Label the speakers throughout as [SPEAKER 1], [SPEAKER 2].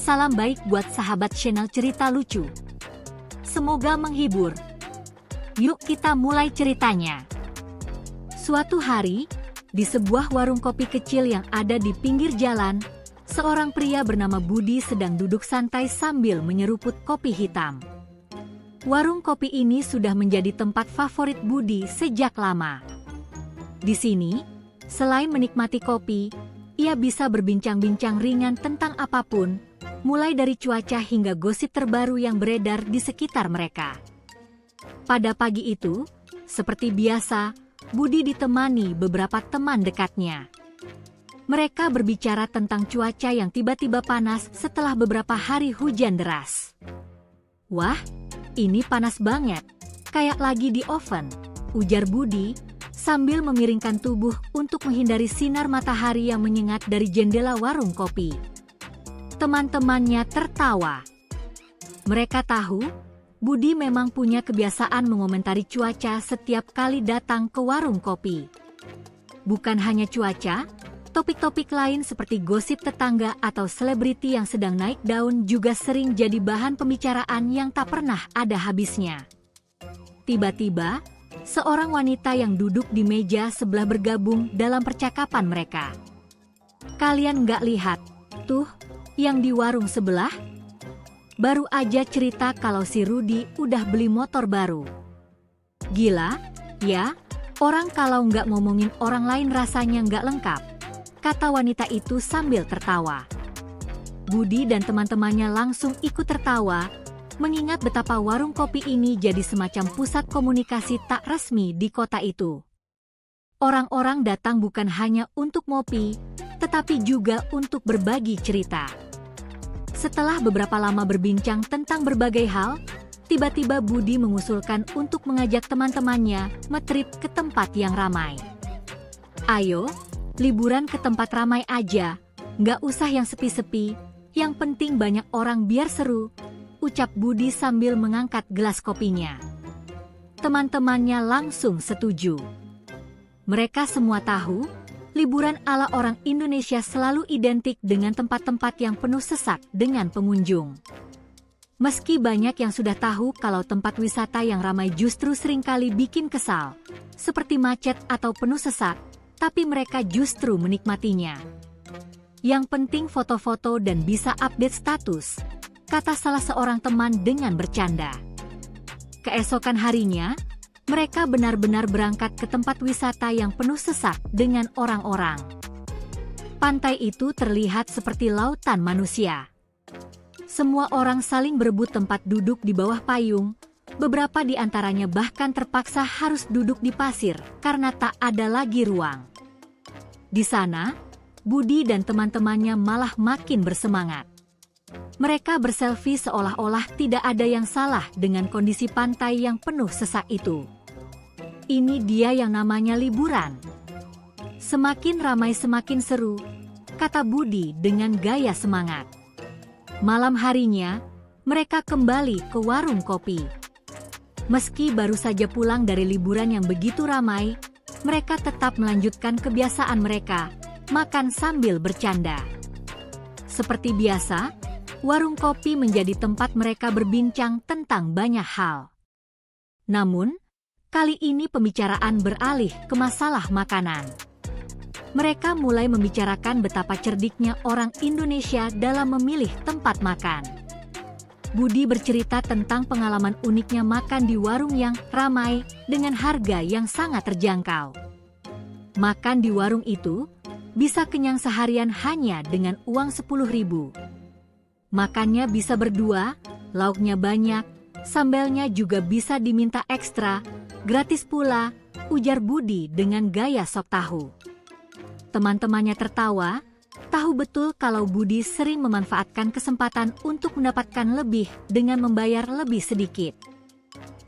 [SPEAKER 1] Salam baik buat sahabat channel cerita lucu. Semoga menghibur. Yuk kita mulai ceritanya. Suatu hari, di sebuah warung kopi kecil yang ada di pinggir jalan, seorang pria bernama Budi sedang duduk santai sambil menyeruput kopi hitam. Warung kopi ini sudah menjadi tempat favorit Budi sejak lama. Di sini, selain menikmati kopi, ia bisa berbincang-bincang ringan tentang apapun, mulai dari cuaca hingga gosip terbaru yang beredar di sekitar mereka. Pada pagi itu, seperti biasa, Budi ditemani beberapa teman dekatnya. Mereka berbicara tentang cuaca yang tiba-tiba panas setelah beberapa hari hujan deras. "Wah, ini panas banget, kayak lagi di oven," ujar Budi, sambil memiringkan tubuh untuk menghindari sinar matahari yang menyengat dari jendela warung kopi. Teman-temannya tertawa. Mereka tahu, Budi memang punya kebiasaan mengomentari cuaca setiap kali datang ke warung kopi. Bukan hanya cuaca, topik-topik lain seperti gosip tetangga atau selebriti yang sedang naik daun juga sering jadi bahan pembicaraan yang tak pernah ada habisnya. Tiba-tiba, seorang wanita yang duduk di meja sebelah bergabung dalam percakapan mereka. "Kalian nggak lihat, tuh, yang di warung sebelah? Baru aja cerita kalau si Rudi udah beli motor baru. Gila, ya, orang kalau nggak ngomongin orang lain rasanya nggak lengkap," kata wanita itu sambil tertawa. Budi dan teman-temannya langsung ikut tertawa, mengingat betapa warung kopi ini jadi semacam pusat komunikasi tak resmi di kota itu. Orang-orang datang bukan hanya untuk ngopi, tetapi juga untuk berbagi cerita. Setelah beberapa lama berbincang tentang berbagai hal, tiba-tiba Budi mengusulkan untuk mengajak teman-temannya ngetrip ke tempat yang ramai. "Ayo, liburan ke tempat ramai aja, nggak usah yang sepi-sepi, yang penting banyak orang biar seru," ucap Budi sambil mengangkat gelas kopinya. Teman-temannya langsung setuju. Mereka semua tahu, liburan ala orang Indonesia selalu identik dengan tempat-tempat yang penuh sesak dengan pengunjung. Meski banyak yang sudah tahu kalau tempat wisata yang ramai justru seringkali bikin kesal, seperti macet atau penuh sesak, tapi mereka justru menikmatinya. "Yang penting foto-foto dan bisa update status," kata salah seorang teman dengan bercanda. Keesokan harinya, mereka benar-benar berangkat ke tempat wisata yang penuh sesak dengan orang-orang. Pantai itu terlihat seperti lautan manusia. Semua orang saling berebut tempat duduk di bawah payung, beberapa di antaranya bahkan terpaksa harus duduk di pasir karena tak ada lagi ruang. Di sana, Budi dan teman-temannya malah makin bersemangat. Mereka berselfie seolah-olah tidak ada yang salah dengan kondisi pantai yang penuh sesak itu. Ini dia yang namanya liburan. "Semakin ramai semakin seru," kata Budi dengan gaya semangat. Malam harinya, mereka kembali ke warung kopi. Meski baru saja pulang dari liburan yang begitu ramai, mereka tetap melanjutkan kebiasaan mereka, makan sambil bercanda. Seperti biasa, warung kopi menjadi tempat mereka berbincang tentang banyak hal. Namun, kali ini pembicaraan beralih ke masalah makanan. Mereka mulai membicarakan betapa cerdiknya orang Indonesia dalam memilih tempat makan. Budi bercerita tentang pengalaman uniknya makan di warung yang ramai dengan harga yang sangat terjangkau. Makan di warung itu bisa kenyang seharian hanya dengan uang 10.000. Makannya bisa berdua, lauknya banyak, sambelnya juga bisa diminta ekstra, gratis pula, ujar Budi dengan gaya sok tahu. Teman-temannya tertawa, tahu betul kalau Budi sering memanfaatkan kesempatan untuk mendapatkan lebih dengan membayar lebih sedikit.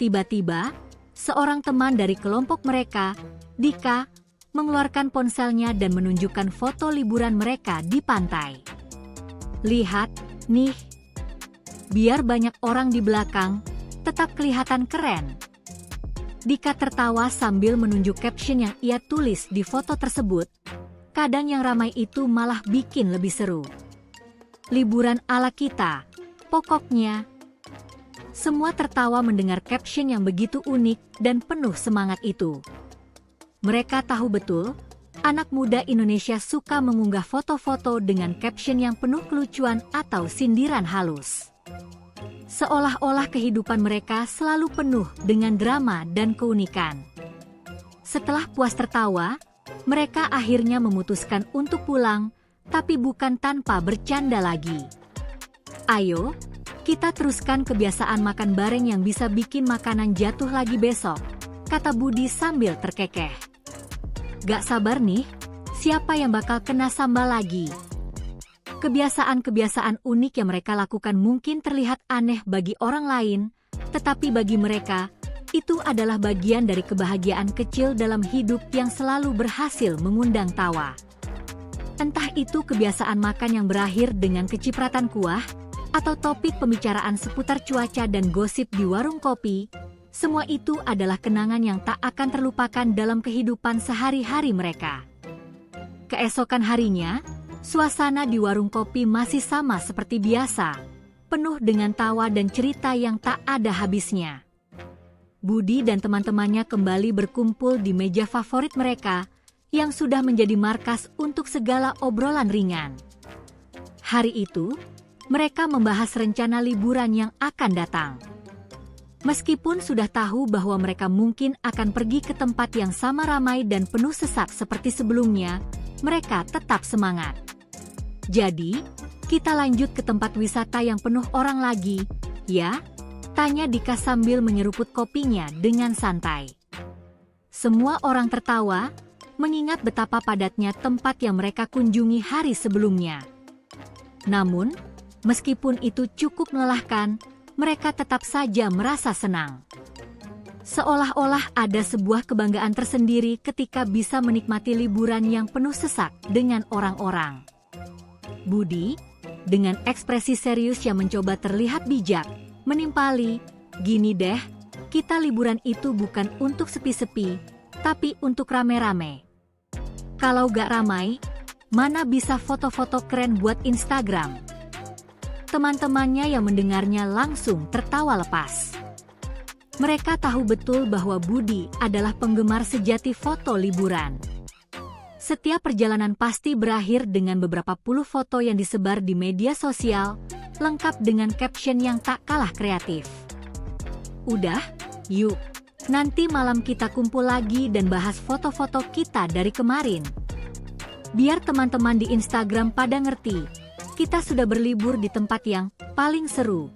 [SPEAKER 1] Tiba-tiba, seorang teman dari kelompok mereka, Dika, mengeluarkan ponselnya dan menunjukkan foto liburan mereka di pantai. "Lihat, nih, biar banyak orang di belakang, tetap kelihatan keren." Dika tertawa sambil menunjuk caption yang ia tulis di foto tersebut. Kadang yang ramai itu malah bikin lebih seru. liburan ala kita, pokoknya. Semua tertawa mendengar caption yang begitu unik dan penuh semangat itu. Mereka tahu betul, anak muda Indonesia suka mengunggah foto-foto dengan caption yang penuh kelucuan atau sindiran halus. Seolah-olah kehidupan mereka selalu penuh dengan drama dan keunikan. Setelah puas tertawa, mereka akhirnya memutuskan untuk pulang, tapi bukan tanpa bercanda lagi. Ayo, kita teruskan kebiasaan makan bareng yang bisa bikin makanan jatuh lagi besok, kata Budi sambil terkekeh. Gak sabar nih, siapa yang bakal kena sambal lagi? Kebiasaan-kebiasaan unik yang mereka lakukan mungkin terlihat aneh bagi orang lain, tetapi bagi mereka, itu adalah bagian dari kebahagiaan kecil dalam hidup yang selalu berhasil mengundang tawa. Entah itu kebiasaan makan yang berakhir dengan kecipratan kuah, atau topik pembicaraan seputar cuaca dan gosip di warung kopi, semua itu adalah kenangan yang tak akan terlupakan dalam kehidupan sehari-hari mereka. Keesokan harinya, suasana di warung kopi masih sama seperti biasa, penuh dengan tawa dan cerita yang tak ada habisnya. Budi dan teman-temannya kembali berkumpul di meja favorit mereka, yang sudah menjadi markas untuk segala obrolan ringan. Hari itu, mereka membahas rencana liburan yang akan datang. Meskipun sudah tahu bahwa mereka mungkin akan pergi ke tempat yang sama ramai dan penuh sesak seperti sebelumnya, mereka tetap semangat. Jadi, kita lanjut ke tempat wisata yang penuh orang lagi, ya? Tanya Dika sambil menyeruput kopinya dengan santai. Semua orang tertawa, mengingat betapa padatnya tempat yang mereka kunjungi hari sebelumnya. Namun, meskipun itu cukup melelahkan, mereka tetap saja merasa senang. Seolah-olah ada sebuah kebanggaan tersendiri ketika bisa menikmati liburan yang penuh sesak dengan orang-orang. Budi, dengan ekspresi serius yang mencoba terlihat bijak, menimpali, "Gini deh, kita liburan itu bukan untuk sepi-sepi, tapi untuk rame-rame. Kalau gak ramai, mana bisa foto-foto keren buat Instagram?" Teman-temannya yang mendengarnya langsung tertawa lepas. Mereka tahu betul bahwa Budi adalah penggemar sejati foto liburan. Setiap perjalanan pasti berakhir dengan beberapa puluh foto yang disebar di media sosial, lengkap dengan caption yang tak kalah kreatif. Udah, yuk, nanti malam kita kumpul lagi dan bahas foto-foto kita dari kemarin. Biar teman-teman di Instagram pada ngerti, kita sudah berlibur di tempat yang paling seru,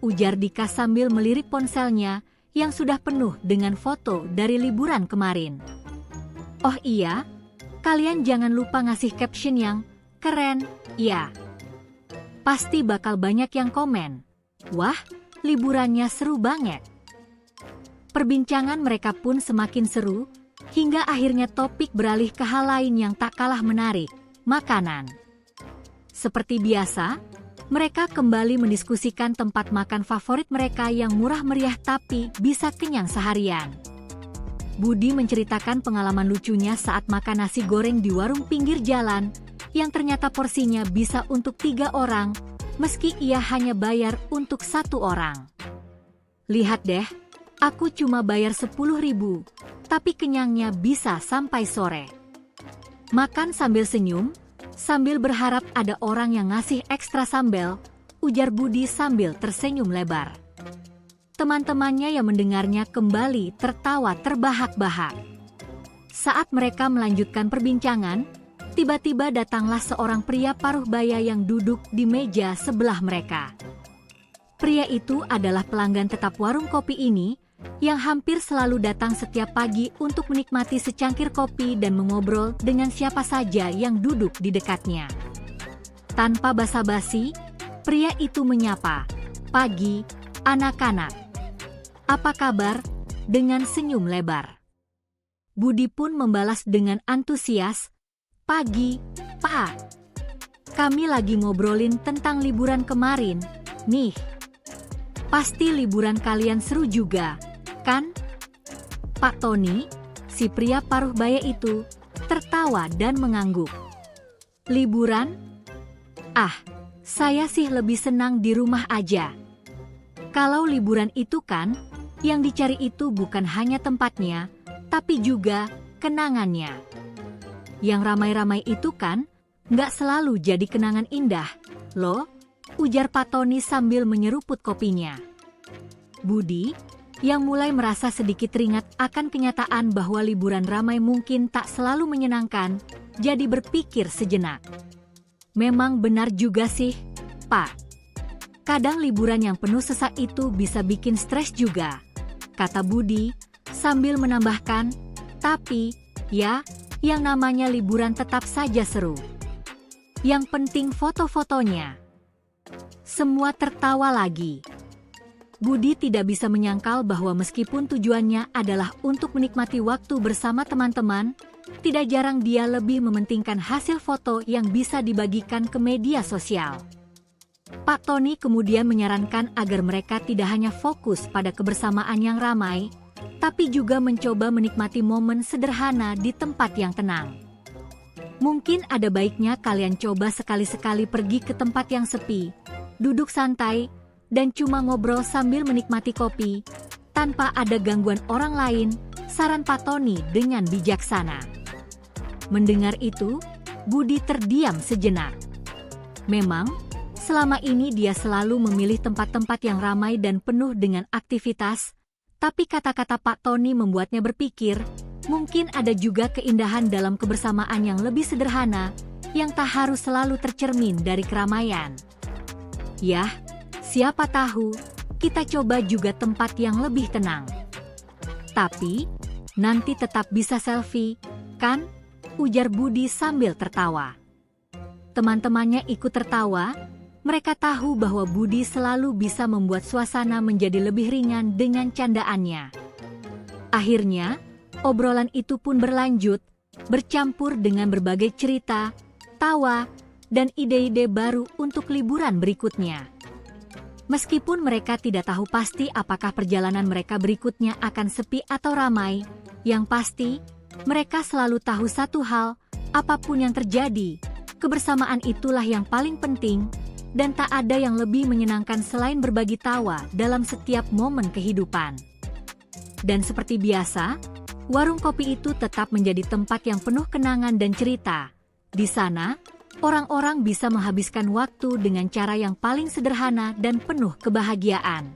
[SPEAKER 1] ujar Dika sambil melirik ponselnya yang sudah penuh dengan foto dari liburan kemarin. Oh iya, kalian jangan lupa ngasih caption yang keren, ya. Pasti bakal banyak yang komen. Wah, liburannya seru banget. Perbincangan mereka pun semakin seru, hingga akhirnya topik beralih ke hal lain yang tak kalah menarik, makanan. Seperti biasa, mereka kembali mendiskusikan tempat makan favorit mereka yang murah meriah tapi bisa kenyang seharian. Budi menceritakan pengalaman lucunya saat makan nasi goreng di warung pinggir jalan, yang ternyata porsinya bisa untuk 3 orang, meski ia hanya bayar untuk 1 orang. Lihat deh, aku cuma bayar 10.000, tapi kenyangnya bisa sampai sore. Makan sambil senyum, sambil berharap ada orang yang ngasih ekstra sambal, ujar Budi sambil tersenyum lebar. Teman-temannya yang mendengarnya kembali tertawa terbahak-bahak. Saat mereka melanjutkan perbincangan, tiba-tiba datanglah seorang pria paruh baya yang duduk di meja sebelah mereka. Pria itu adalah pelanggan tetap warung kopi ini, yang hampir selalu datang setiap pagi untuk menikmati secangkir kopi dan mengobrol dengan siapa saja yang duduk di dekatnya. Tanpa basa-basi, pria itu menyapa, "Pagi, anak-anak. Apa kabar?" dengan senyum lebar. Budi pun membalas dengan antusias, "Pagi, Pak. Kami lagi ngobrolin tentang liburan kemarin, nih. Pasti liburan kalian seru juga, kan?" Pak Tony, si pria paruh baya itu, tertawa dan mengangguk. "Liburan? Ah, Saya sih lebih senang di rumah aja. Kalau liburan itu kan, yang dicari itu bukan hanya tempatnya, tapi juga kenangannya. Yang ramai-ramai itu kan, nggak selalu jadi kenangan indah, loh, ujar Pak Tony sambil menyeruput kopinya. Budi, yang mulai merasa sedikit teringat akan kenyataan bahwa liburan ramai mungkin tak selalu menyenangkan, jadi berpikir sejenak. Memang benar juga sih, Pak. Kadang liburan yang penuh sesak itu bisa bikin stres juga, kata Budi, sambil menambahkan, tapi, ya, yang namanya liburan tetap saja seru. Yang penting foto-fotonya. Semua tertawa lagi. Budi tidak bisa menyangkal bahwa meskipun tujuannya adalah untuk menikmati waktu bersama teman-teman, tidak jarang dia lebih mementingkan hasil foto yang bisa dibagikan ke media sosial. Pak Tony kemudian menyarankan agar mereka tidak hanya fokus pada kebersamaan yang ramai, tapi juga mencoba menikmati momen sederhana di tempat yang tenang. Mungkin ada baiknya kalian coba sekali-sekali pergi ke tempat yang sepi, duduk santai, dan cuma ngobrol sambil menikmati kopi, tanpa ada gangguan orang lain, saran Pak Tony dengan bijaksana. Mendengar itu, Budi terdiam sejenak. Memang, selama ini dia selalu memilih tempat-tempat yang ramai dan penuh dengan aktivitas, tapi kata-kata Pak Tony membuatnya berpikir, mungkin ada juga keindahan dalam kebersamaan yang lebih sederhana, yang tak harus selalu tercermin dari keramaian. Yah, siapa tahu, kita coba juga tempat yang lebih tenang. Tapi, nanti tetap bisa selfie, kan? Ujar Budi sambil tertawa. Teman-temannya ikut tertawa, mereka tahu bahwa Budi selalu bisa membuat suasana menjadi lebih ringan dengan candaannya. Akhirnya, obrolan itu pun berlanjut, bercampur dengan berbagai cerita, tawa, dan ide-ide baru untuk liburan berikutnya. Meskipun mereka tidak tahu pasti apakah perjalanan mereka berikutnya akan sepi atau ramai, yang pasti, mereka selalu tahu satu hal, apapun yang terjadi, kebersamaan itulah yang paling penting, dan tak ada yang lebih menyenangkan selain berbagi tawa dalam setiap momen kehidupan. Dan seperti biasa, warung kopi itu tetap menjadi tempat yang penuh kenangan dan cerita. Di sana, orang-orang bisa menghabiskan waktu dengan cara yang paling sederhana dan penuh kebahagiaan.